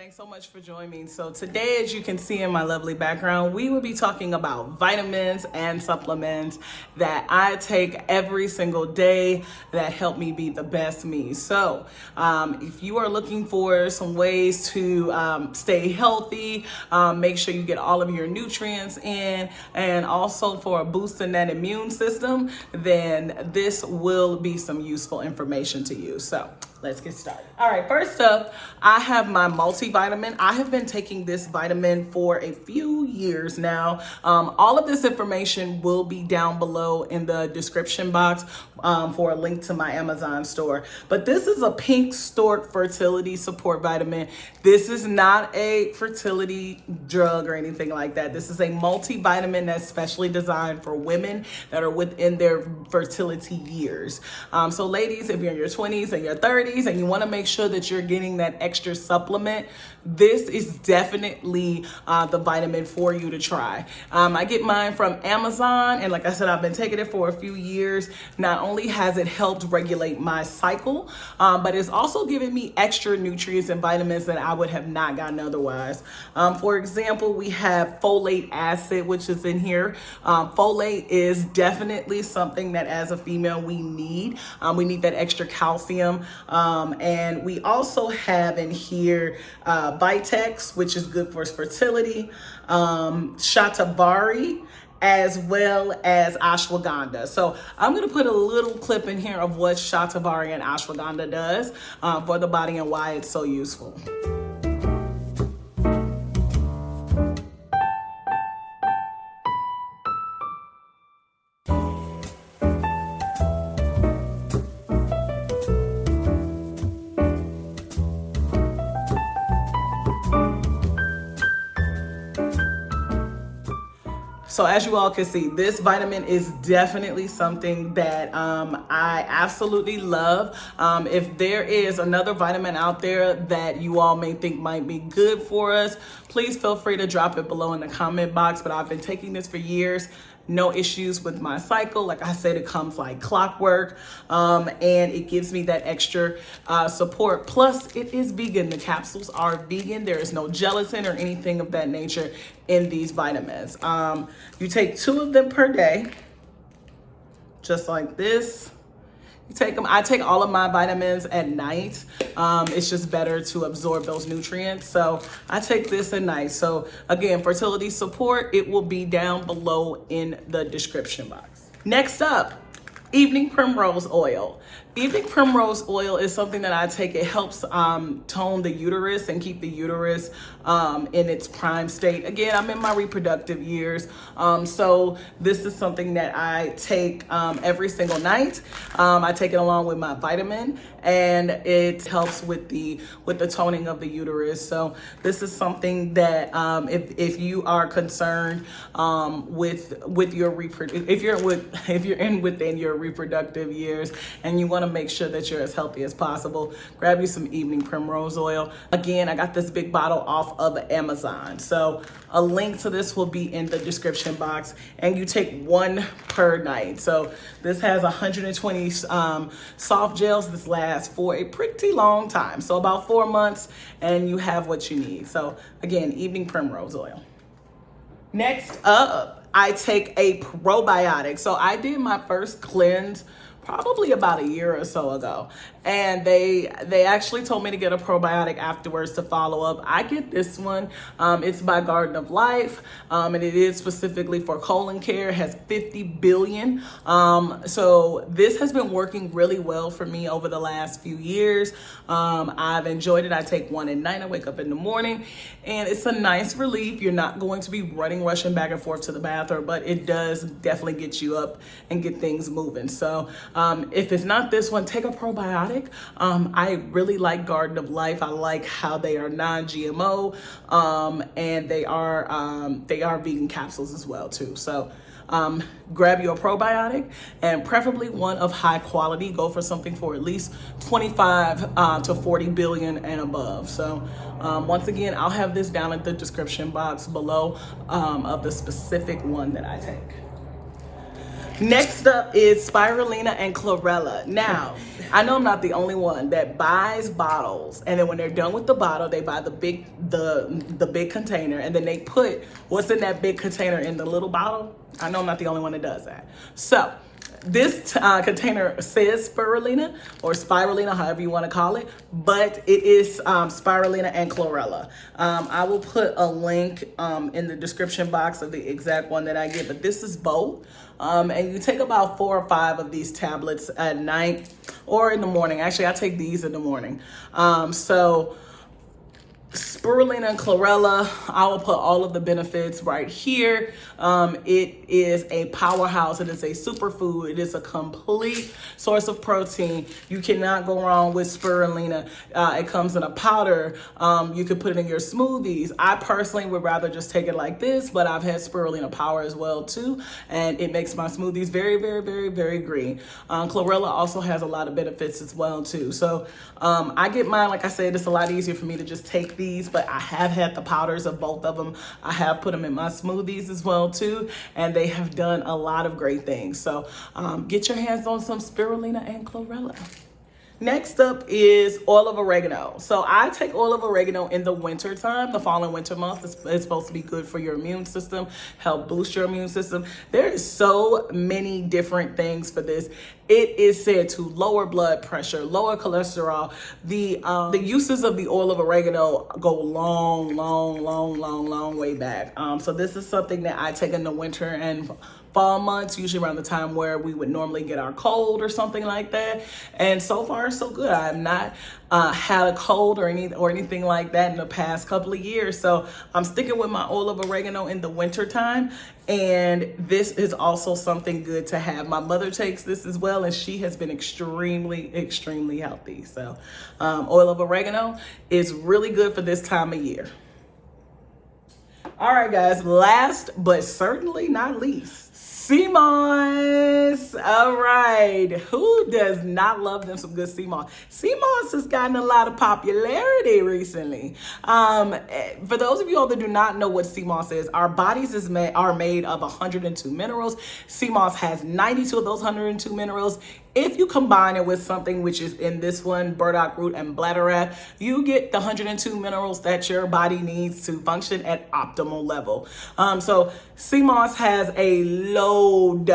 Thanks so much for joining me. So today, as you can see in my lovely background, we will be talking about vitamins and supplements that I take every single day that help me be the best me. So if you are looking for some ways to stay healthy, make sure you get all of your nutrients in, and also for a boost in that immune system, then this will be some useful information to you. So let's get started. All right, first up, I have my multivitamin. I have been taking this vitamin for a few years now. All of this information will be down below in the description box for a link to my Amazon store. But this is a pink stork fertility support vitamin. This is not a fertility drug or anything like that. This is a multivitamin that's specially designed for women that are within their fertility years. So ladies, if you're in your 20s and your 30s, and you want to make sure that you're getting that extra supplement, this is definitely the vitamin for you to try. I get mine from Amazon, and like I said, I've been taking it for a few years. Not only has it helped regulate my cycle, but it's also given me extra nutrients and vitamins that I would have not gotten otherwise. For example, we have folate acid, which is in here. Folate is definitely something that as a female we need. We need that extra calcium. And we also have in here Vitex, which is good for fertility, Shatavari, as well as ashwagandha. So I'm going to put a little clip in here of what Shatavari and ashwagandha does for the body and why it's so useful. So as you all can see, this vitamin is definitely something that I absolutely love. If there is another vitamin out there that you all may think might be good for us, please feel free to drop it below in the comment box. But I've been taking this for years. No issues with my cycle. Like I said, it comes like clockwork, and it gives me that extra support. Plus, it is vegan. The capsules are vegan. There is no gelatin or anything of that nature in these vitamins. You take 2 of them per day, just like this. You take them. I take all of my vitamins at night. It's just better to absorb those nutrients. So I take this at night. So again, fertility support, it will be down below in the description box. Next up, evening primrose oil. Evening primrose oil is something that I take. It helps tone the uterus and keep the uterus in its prime state. Again, I'm in my reproductive years, so this is something that I take every single night. I take it along with my vitamin, and it helps with the toning of the uterus. So this is something that if you are concerned with your if you're within your reproductive years and you want to make sure that you're as healthy as possible, grab you some evening primrose oil. Again, I got this big bottle off of Amazon. So a link to this will be in the description box, and you take 1 per night. So this has 120 soft gels. This lasts for a pretty long time. So about 4 months, and you have what you need. So again, evening primrose oil. Next up, I take a probiotic. So I did my first cleanse probably about a year or so ago, and they actually told me to get a probiotic afterwards to follow up. I get this one. It's by Garden of Life, and it is specifically for colon care. It has 50 billion. So this has been working really well for me over the last few years. I've enjoyed it. I take 1 at night. I wake up in the morning, and it's a nice relief. You're not going to be rushing back and forth to the bathroom, but it does definitely get you up and get things moving. So if it's not this one, take a probiotic. I really like Garden of Life. I like how they are non-GMO, and they are vegan capsules as well too. So grab your probiotic, and preferably one of high quality. Go for something for at least 25 to 40 billion and above. So once again, I'll have this down at the description box below of the specific one that I take. Next up is Spirulina and Chlorella. Now, I know I'm not the only one that buys bottles, and then when they're done with the bottle, they buy the big container, and then they put what's in that big container in the little bottle. I know I'm not the only one that does that. So this container says Spirulina or Spirulina, however you want to call it, but it is Spirulina and Chlorella. I will put a link in the description box of the exact one that I get, but this is both. And you take about 4 or 5 of these tablets at night or in the morning. Actually, I take these in the morning. So Spirulina and Chlorella, I will put all of the benefits right here. It is a powerhouse. It is a superfood. It is a complete source of protein. You cannot go wrong with Spirulina. It comes in a powder. You could put it in your smoothies. I personally would rather just take it like this, but I've had Spirulina power as well too, and it makes my smoothies very, very, very, very green. Chlorella also has a lot of benefits as well too. So I get mine, like I said, it's a lot easier for me to just take these, but I have had the powders of both of them. I have put them in my smoothies as well too, and they have done a lot of great things. So get your hands on some Spirulina and Chlorella. Next up is oil of oregano. So I take oil of oregano in the winter time, the fall and winter months. It's supposed to be good for your immune system, help boost your immune system. There is so many different things for this. It is said to lower blood pressure, lower cholesterol. The uses of the oil of oregano go long way back. So this is something that I take in the winter and fall months, usually around the time where we would normally get our cold or something like that. And so far, so good. I have not had a cold or anything like that in the past couple of years. So I'm sticking with my oil of oregano in the winter time. And this is also something good to have. My mother takes this as well, and she has been extremely, extremely healthy. So oil of oregano is really good for this time of year. All right, guys, last but certainly not least, sea moss. All right, who does not love them some good sea moss? Sea moss has gotten a lot of popularity recently. For those of you all that do not know what sea moss is, our bodies are made of 102 minerals. Sea moss has 92 of those 102 minerals. If you combine it with something which is in this one, burdock root and bladderwrack, you get the 102 minerals that your body needs to function at optimal level. So sea moss has a load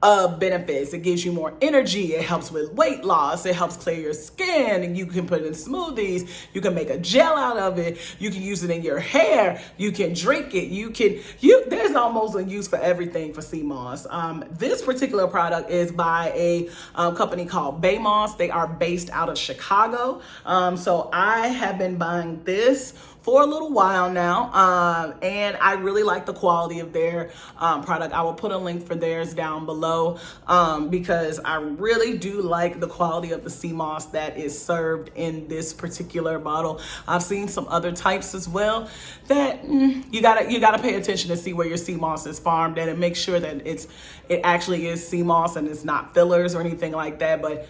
of benefits. It gives you more energy. It helps with weight loss. It helps clear your skin, and you can put it in smoothies. You can make a gel out of it. You can use it in your hair. You can drink it. There's almost a use for everything for sea moss. This particular product is by a company called Bay Moss. They are based out of Chicago. So I have been buying this for a little while now, and I really like the quality of their product. I will put a link for theirs down below because I really do like the quality of the sea moss that is served in this particular bottle. I've seen some other types as well that you gotta pay attention to see where your sea moss is farmed at and make sure that it actually is sea moss and it's not fillers or anything like that. But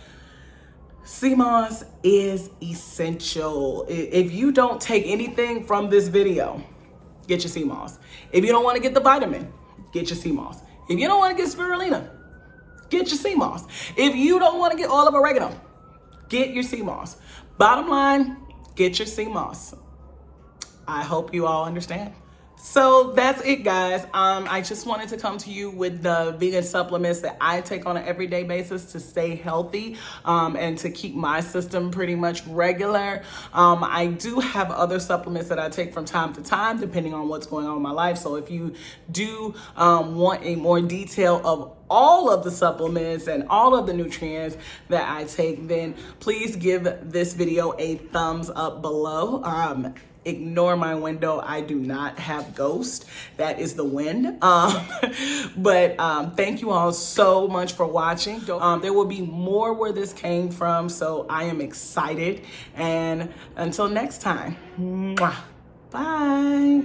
sea moss is essential. If you don't take anything from this video, get your sea moss. If you don't want to get the vitamin, get your sea moss. If you don't want to get spirulina, get your sea moss. If you don't want to get oil of oregano, get your sea moss. Bottom line, get your sea moss. I hope you all understand. So that's it, guys. I just wanted to come to you with the vegan supplements that I take on an everyday basis to stay healthy and to keep my system pretty much regular. I do have other supplements that I take from time to time, depending on what's going on in my life. So if you do want a more detail of all of the supplements and all of the nutrients that I take, then please give this video a thumbs up below. Ignore my window. I do not have ghost. That is the wind. But thank you all so much for watching. There will be more where this came from, so I am excited. And until next time, bye.